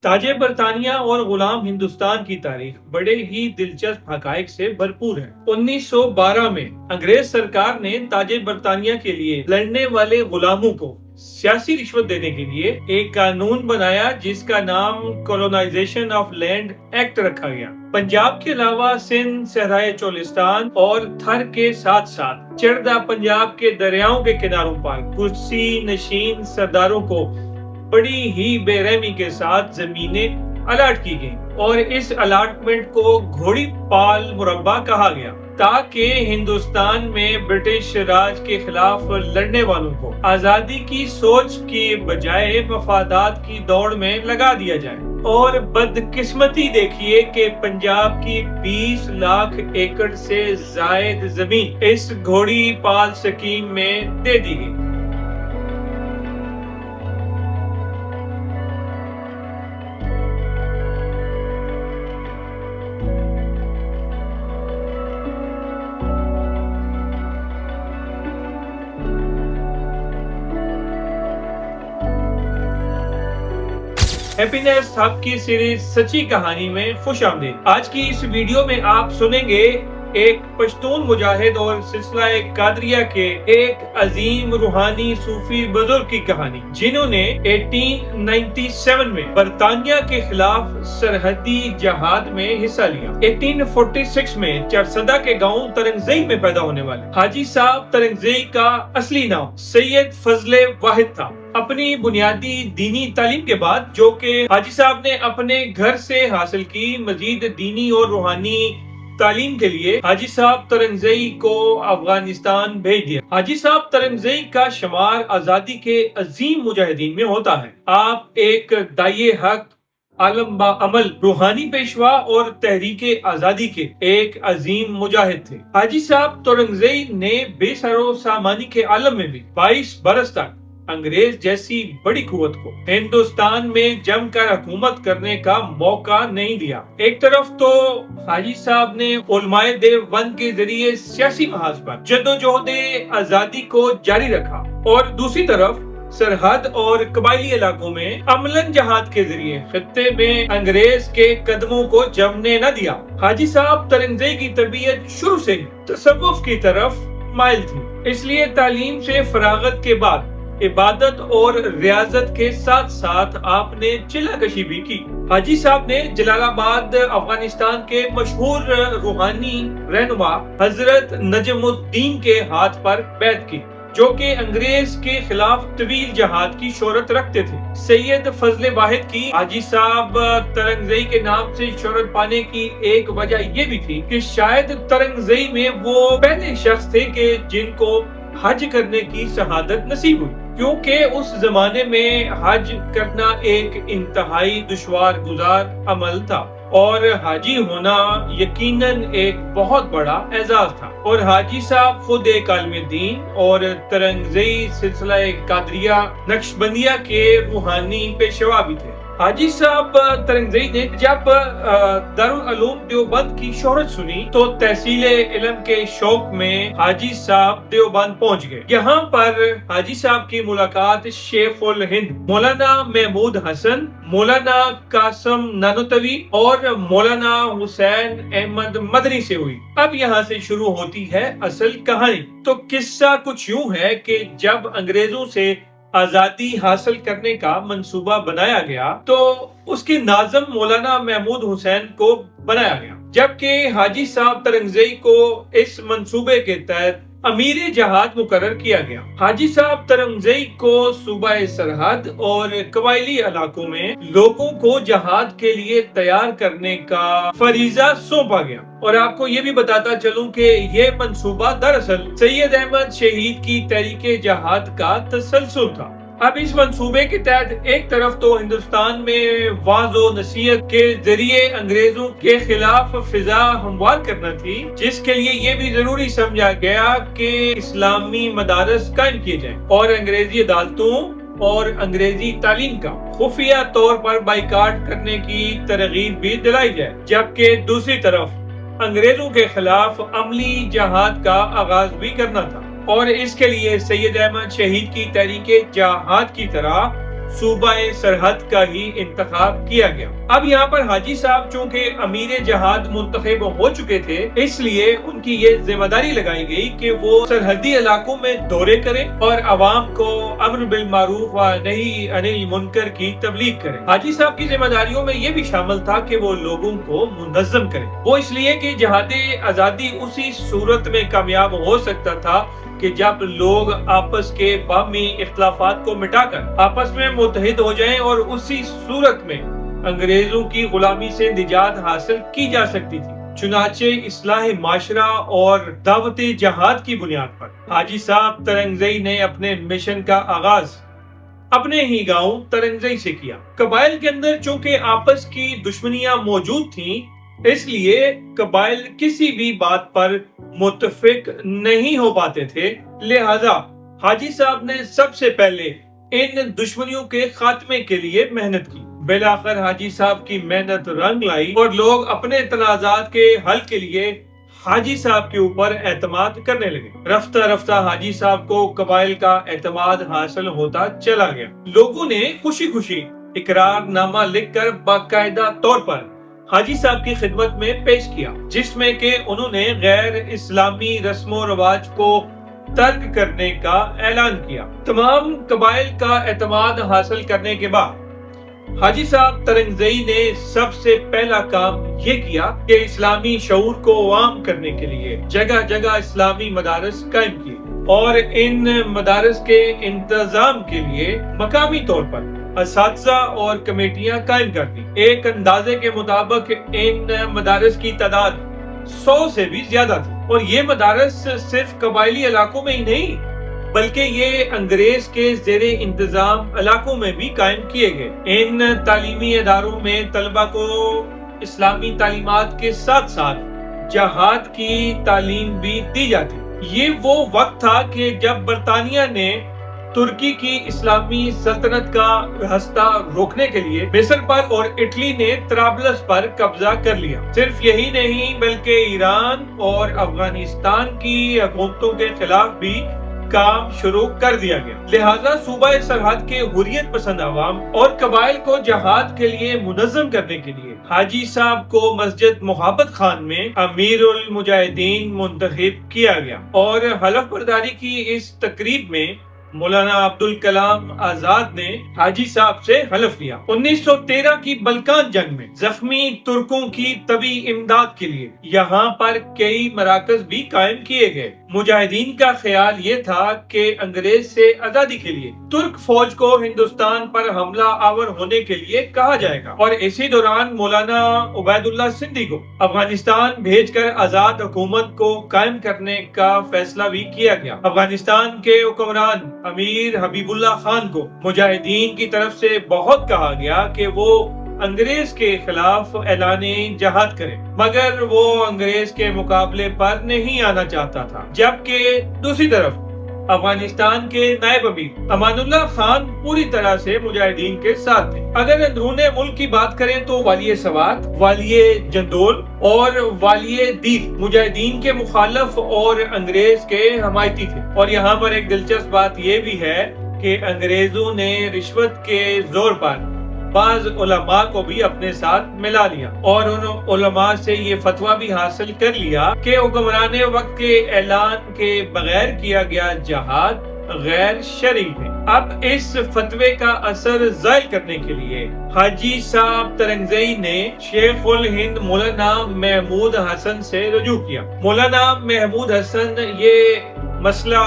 تاج برطانیہ اور غلام ہندوستان کی تاریخ بڑے ہی دلچسپ حقائق سے بھرپور ہے۔ 1912 میں انگریز سرکار نے تاج برطانیہ کے لیے لڑنے والے غلاموں کو سیاسی رشوت دینے کے لیے ایک قانون بنایا جس کا نام کولونائزیشن آف لینڈ ایکٹ رکھا گیا۔ پنجاب کے علاوہ سندھ، صحرائے چولستان اور تھر کے ساتھ ساتھ چڑھدا پنجاب کے دریاؤں کے کناروں پر کرسی نشین سرداروں کو بڑی ہی بے رحمی کے ساتھ زمینیں الاٹ کی گئیں اور اس الاٹمنٹ کو گھوڑی پال مربع کہا گیا تاکہ ہندوستان میں برٹش راج کے خلاف لڑنے والوں کو آزادی کی سوچ کی بجائے مفادات کی دوڑ میں لگا دیا جائے۔ اور بدقسمتی دیکھیے کہ پنجاب کی 20 لاکھ ایکڑ سے زائد زمین اس گھوڑی پال سکیم میں دے دی گئی۔ ہیپینس ہب کی سیریز سچی کہانی میں خوش آمدید۔ آج کی اس ویڈیو میں آپ سنیں گے ایک پشتون مجاہد اور سلسلہ قادریہ کے ایک عظیم روحانی صوفی بزرگ کی کہانی جنہوں نے 1897 میں برطانیہ کے خلاف سرحدی جہاد میں حصہ لیا۔ 1846 میں چرسدہ کے گاؤں ترنگزئی میں پیدا ہونے والے حاجی صاحب ترنگزئی کا اصلی نام سید فضل واحد تھا۔ اپنی بنیادی دینی تعلیم کے بعد جو کہ حاجی صاحب نے اپنے گھر سے حاصل کی، مزید دینی اور روحانی تعلیم کے لیے حاجی صاحب ترنگزئی کو افغانستان بھیج دیا۔ حاجی صاحب ترنگزئی کا شمار آزادی کے عظیم مجاہدین میں ہوتا ہے۔ آپ ایک داعی حق، عالم با عمل، روحانی پیشوا اور تحریک آزادی کے ایک عظیم مجاہد تھے۔ حاجی صاحب ترنگزئی نے بے سر و سامانی کے عالم میں بھی 22 برس تک انگریز جیسی بڑی قوت کو ہندوستان میں جم کر حکومت کرنے کا موقع نہیں دیا۔ ایک طرف تو حاجی صاحب نے علماء دیوبند کے ذریعے سیاسی محاذ پر جدوجہد آزادی کو جاری رکھا اور دوسری طرف سرحد اور قبائلی علاقوں میں عملاً جہاد کے ذریعے خطے میں انگریز کے قدموں کو جمنے نہ دیا۔ حاجی صاحب ترنگزئی کی طبیعت شروع سے تصوف کی طرف مائل تھی، اس لیے تعلیم سے فراغت کے بعد عبادت اور ریاضت کے ساتھ ساتھ آپ نے چلہ کشی بھی کی۔ حاجی صاحب نے جلال آباد افغانستان کے مشہور روحانی رہنما حضرت نجم الدین کے ہاتھ پر بیعت کی جو کہ انگریز کے خلاف طویل جہاد کی شہرت رکھتے تھے۔ سید فضل واحد کی حاجی صاحب ترنگزئی کے نام سے شہرت پانے کی ایک وجہ یہ بھی تھی کہ شاید ترنگزئی میں وہ پہلے شخص تھے کہ جن کو حج کرنے کی شہادت نصیب ہوئی، کیونکہ اس زمانے میں حج کرنا ایک انتہائی دشوار گزار عمل تھا اور حاجی ہونا یقیناً ایک بہت بڑا اعزاز تھا۔ اور حاجی صاحب خود ایک عالم دین اور ترنگزئی سلسلہ قادریہ نقشبندیہ کے روحانی پیشوا بھی تھے۔ حاجی صاحب ترنگزئی نے جب دارالعلوم دیوبند کی شہرت سنی تو تحصیل علم کے شوق میں حاجی صاحب دیوبند پہنچ گئے۔ یہاں پر حاجی صاحب کی ملاقات شیخ الہند مولانا محمود حسن، مولانا قاسم نانوتوی اور مولانا حسین احمد مدنی سے ہوئی۔ اب یہاں سے شروع ہوتی ہے اصل کہانی۔ تو قصہ کچھ یوں ہے کہ جب انگریزوں سے آزادی حاصل کرنے کا منصوبہ بنایا گیا تو اس کے ناظم مولانا محمود حسین کو بنایا گیا، جبکہ حاجی صاحب ترنگزئی کو اس منصوبے کے تحت امیر جہاد مقرر کیا گیا۔ حاجی صاحب ترنگزئی کو صوبہ سرحد اور قبائلی علاقوں میں لوگوں کو جہاد کے لیے تیار کرنے کا فریضہ سونپا گیا۔ اور آپ کو یہ بھی بتاتا چلوں کہ یہ منصوبہ دراصل سید احمد شہید کی تحریک جہاد کا تسلسل تھا۔ اب اس منصوبے کے تحت ایک طرف تو ہندوستان میں وعظ و نصیحت کے ذریعے انگریزوں کے خلاف فضا ہموار کرنا تھی، جس کے لیے یہ بھی ضروری سمجھا گیا کہ اسلامی مدارس قائم کیے جائیں اور انگریزی عدالتوں اور انگریزی تعلیم کا خفیہ طور پر بائیکاٹ کرنے کی ترغیب بھی دلائی جائے، جبکہ دوسری طرف انگریزوں کے خلاف عملی جہاد کا آغاز بھی کرنا تھا۔ اور اس کے لیے سید احمد شہید کی تحریک جہاد کی طرح صوبہ سرحد کا ہی انتخاب کیا گیا۔ اب یہاں پر حاجی صاحب چونکہ امیر جہاد منتخب ہو چکے تھے، اس لیے ان کی یہ ذمہ داری لگائی گئی کہ وہ سرحدی علاقوں میں دورے کریں اور عوام کو امر بالمعروف و نہی عن المنکر کی تبلیغ کریں۔ حاجی صاحب کی ذمہ داریوں میں یہ بھی شامل تھا کہ وہ لوگوں کو منظم کریں۔ وہ اس لیے کہ جہاد آزادی اسی صورت میں کامیاب ہو سکتا تھا کہ جب لوگ آپس کے باہمی اختلافات کو مٹا کر آپس میں متحد ہو جائیں، اور اسی صورت میں انگریزوں کی غلامی سے نجات حاصل کی جا سکتی تھی۔ چنانچہ اصلاح معاشرہ اور دعوت جہاد کی بنیاد پر حاجی صاحب ترنگزئی نے اپنے مشن کا آغاز اپنے ہی گاؤں ترنگزئی سے کیا۔ قبائل کے اندر چونکہ آپس کی دشمنیاں موجود تھیں، اس لیے قبائل کسی بھی بات پر متفق نہیں ہو پاتے تھے، لہذا حاجی صاحب نے سب سے پہلے ان دشمنیوں کے خاتمے کے لیے محنت کی۔ بالآخر حاجی صاحب کی محنت رنگ لائی اور لوگ اپنے تنازعات کے حل کے لیے حاجی صاحب کے اوپر اعتماد کرنے لگے۔ رفتہ رفتہ حاجی صاحب کو قبائل کا اعتماد حاصل ہوتا چلا گیا۔ لوگوں نے خوشی خوشی اقرار نامہ لکھ کر باقاعدہ طور پر حاجی صاحب کی خدمت میں پیش کیا، جس میں کہ انہوں نے غیر اسلامی رسم و رواج کو ترک کرنے کا اعلان کیا۔ تمام قبائل کا اعتماد حاصل کرنے کے بعد حاجی صاحب ترنگزئی نے سب سے پہلا کام یہ کیا کہ اسلامی شعور کو عام کرنے کے لیے جگہ جگہ اسلامی مدارس قائم کیے اور ان مدارس کے انتظام کے لیے مقامی طور پر اساتذہ اور کمیٹیاں قائم کر دی۔ ایک اندازے کے مطابق ان مدارس کی تعداد 100 سے بھی زیادہ تھی، اور یہ مدارس صرف قبائلی علاقوں میں ہی نہیں بلکہ یہ انگریز کے زیر انتظام علاقوں میں بھی قائم کیے گئے۔ ان تعلیمی اداروں میں طلبہ کو اسلامی تعلیمات کے ساتھ ساتھ جہاد کی تعلیم بھی دی جاتی۔ یہ وہ وقت تھا کہ جب برطانیہ نے ترکی کی اسلامی سلطنت کا راستہ روکنے کے لیے مصر پر اور اٹلی نے طرابلس پر قبضہ کر لیا۔ صرف یہی نہیں بلکہ ایران اور افغانستان کی حکومتوں کے خلاف بھی کام شروع کر دیا گیا۔ لہٰذا صوبہ سرحد کے حریت پسند عوام اور قبائل کو جہاد کے لیے منظم کرنے کے لیے حاجی صاحب کو مسجد محبت خان میں امیر المجاہدین منتخب کیا گیا، اور حلف برداری کی اس تقریب میں مولانا عبدالکلام آزاد نے حاجی صاحب سے حلف لیا۔ 1913 کی بلکان جنگ میں زخمی ترکوں کی طبی امداد کے لیے یہاں پر کئی مراکز بھی قائم کیے گئے۔ مجاہدین کا خیال یہ تھا کہ انگریز سے آزادی کے لیے ترک فوج کو ہندوستان پر حملہ آور ہونے کے لیے کہا جائے گا، اور اسی دوران مولانا عبید اللہ سندھی کو افغانستان بھیج کر آزاد حکومت کو قائم کرنے کا فیصلہ بھی کیا گیا۔ افغانستان کے حکمران امیر حبیب اللہ خان کو مجاہدین کی طرف سے بہت کہا گیا کہ وہ انگریز کے خلاف اعلان جہاد کرے، مگر وہ انگریز کے مقابلے پر نہیں آنا چاہتا تھا، جبکہ دوسری طرف افغانستان کے نائب امیر امان اللہ خان پوری طرح سے مجاہدین کے ساتھ تھے۔ اگر اندرون ملک کی بات کریں تو والی سوات، والی جندول اور والی دیر مجاہدین کے مخالف اور انگریز کے حمایتی تھے۔ اور یہاں پر ایک دلچسپ بات یہ بھی ہے کہ انگریزوں نے رشوت کے زور پر بعض علماء کو بھی اپنے ساتھ ملا لیا، اور ان علماء سے یہ فتویٰ بھی حاصل کر لیا کہ حکمران وقت کے اعلان کے بغیر کیا گیا جہاد غیر شرعی ہے۔ اب اس فتوے کا اثر زائل کرنے کے لیے حاجی صاحب ترنگزئی نے شیخ الہند مولانا محمود حسن سے رجوع کیا۔ مولانا محمود حسن یہ مسئلہ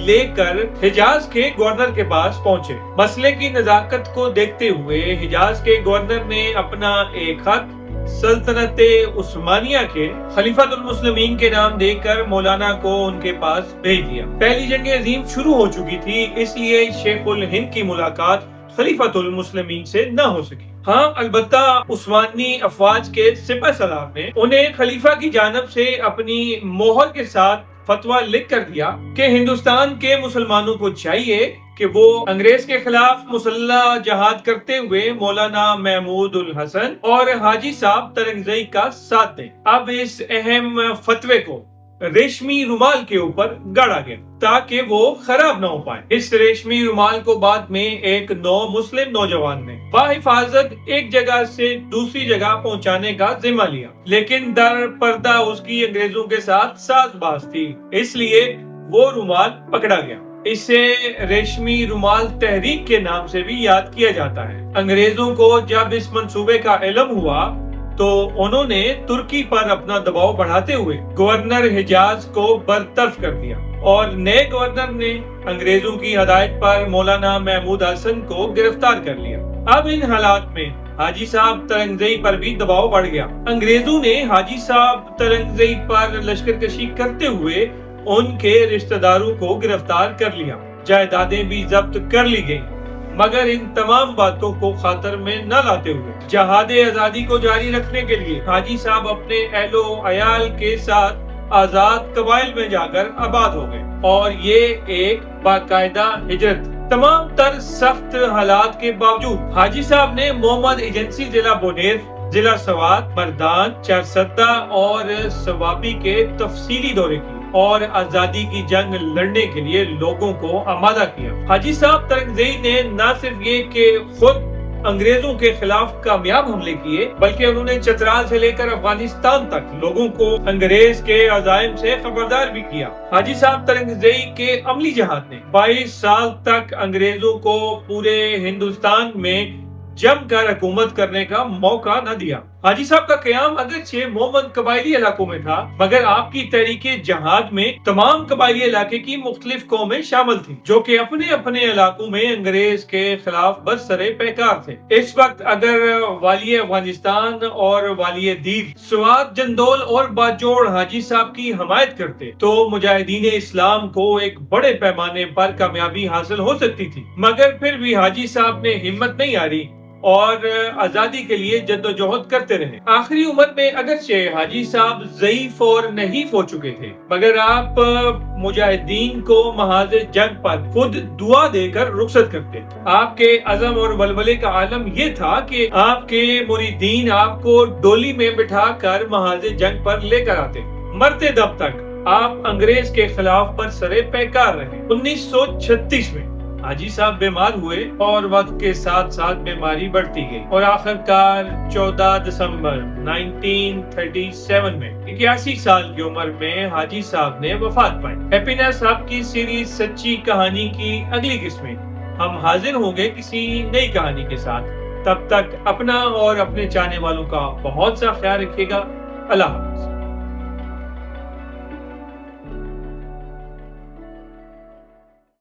لے کر حجاز کے گورنر کے پاس پہنچے۔ مسئلے کی نزاکت کو دیکھتے ہوئے حجاز کے گورنر نے اپنا ایک خط سلطنت عثمانیہ کے خلیفۃ المسلمین کے نام دے کر مولانا کو ان کے پاس بھیج دیا۔ پہلی جنگ عظیم شروع ہو چکی تھی، اس لیے شیخ الہند کی ملاقات خلیفۃ المسلمین سے نہ ہو سکی۔ ہاں البتہ عثمانی افواج کے سپہ سالار نے انہیں خلیفہ کی جانب سے اپنی مہر کے ساتھ فتویٰ لکھ کر دیا کہ ہندوستان کے مسلمانوں کو چاہیے کہ وہ انگریز کے خلاف مسلح جہاد کرتے ہوئے مولانا محمود الحسن اور حاجی صاحب ترنگزئی کا ساتھ دیں۔ اب اس اہم فتوے کو ریشمی رومال کے اوپر گاڑا گیا تاکہ وہ خراب نہ ہو پائے۔ اس ریشمی رومال کو بعد میں ایک مسلم نوجوان نے بحفاظت ایک جگہ سے دوسری جگہ پہنچانے کا ذمہ لیا، لیکن در پردہ اس کی انگریزوں کے ساتھ ساز باز تھی، اس لیے وہ رومال پکڑا گیا۔ اسے ریشمی رومال تحریک کے نام سے بھی یاد کیا جاتا ہے۔ انگریزوں کو جب اس منصوبے کا علم ہوا تو انہوں نے ترکی پر اپنا دباؤ بڑھاتے ہوئے گورنر حجاز کو برطرف کر دیا، اور نئے گورنر نے انگریزوں کی ہدایت پر مولانا محمود حسن کو گرفتار کر لیا۔ اب ان حالات میں حاجی صاحب ترنگزئی پر بھی دباؤ بڑھ گیا۔ انگریزوں نے حاجی صاحب ترنگزئی پر لشکر کشی کرتے ہوئے ان کے رشتہ داروں کو گرفتار کر لیا، جائیدادیں بھی ضبط کر لی گئیں، مگر ان تمام باتوں کو خاطر میں نہ لاتے ہوئے جہاد آزادی کو جاری رکھنے کے لیے حاجی صاحب اپنے اہل و عیال کے ساتھ آزاد قبائل میں جا کر آباد ہو گئے، اور یہ ایک باقاعدہ ہجرت۔ تمام تر سخت حالات کے باوجود حاجی صاحب نے محمد ایجنسی ضلع بونیر، ضلع سوات، مردان، چارسدہ اور سوابی کے تفصیلی دورے کیے اور آزادی کی جنگ لڑنے کے لیے لوگوں کو آمادہ کیا۔ حاجی صاحب ترنگزئی نے نہ صرف یہ کہ خود انگریزوں کے خلاف کامیاب حملے کیے، بلکہ انہوں نے چترال سے لے کر افغانستان تک لوگوں کو انگریز کے عزائم سے خبردار بھی کیا۔ حاجی صاحب ترنگزئی کے عملی جہاد نے 22 سال تک انگریزوں کو پورے ہندوستان میں جم کر حکومت کرنے کا موقع نہ دیا۔ حاجی صاحب کا قیام اگرچہ مومن قبائلی علاقوں میں تھا، مگر آپ کی تحریک جہاد میں تمام قبائلی علاقے کی مختلف قومیں شامل تھیں، جو کہ اپنے اپنے علاقوں میں انگریز کے خلاف برسرے پیکار تھے۔ اس وقت اگر والی افغانستان اور والی دیر سوات، جندول اور باجوڑ حاجی صاحب کی حمایت کرتے تو مجاہدین اسلام کو ایک بڑے پیمانے پر کامیابی حاصل ہو سکتی تھی، مگر پھر بھی حاجی صاحب نے ہمت نہیں ہاری اور آزادی کے لیے جدوجہد کرتے رہے۔ آخری عمر میں اگرچہ حاجی صاحب ضعیف اور نحیف ہو چکے تھے، مگر آپ مجاہدین کو محاذ جنگ پر خود دعا دے کر رخصت کرتے۔ آپ کے عزم اور ولولے کا عالم یہ تھا کہ آپ کے مریدین آپ کو ڈولی میں بٹھا کر محاذ جنگ پر لے کر آتے۔ مرتے دم تک آپ انگریز کے خلاف برسرے پیکار رہے۔ 1936 میں حاجی صاحب بیمار ہوئے اور وقت کے ساتھ ساتھ بیماری بڑھتی گئی، اور آخر کار 14 دسمبر 1937 میں 81 سال کی عمر میں حاجی صاحب نے وفات پائی۔ ہیپینس صاحب کی سیریز سچی کہانی کی اگلی قسط میں ہم حاضر ہوں گے کسی نئی کہانی کے ساتھ۔ تب تک اپنا اور اپنے چاہنے والوں کا بہت سا خیال رکھیے گا۔ اللہ حافظ۔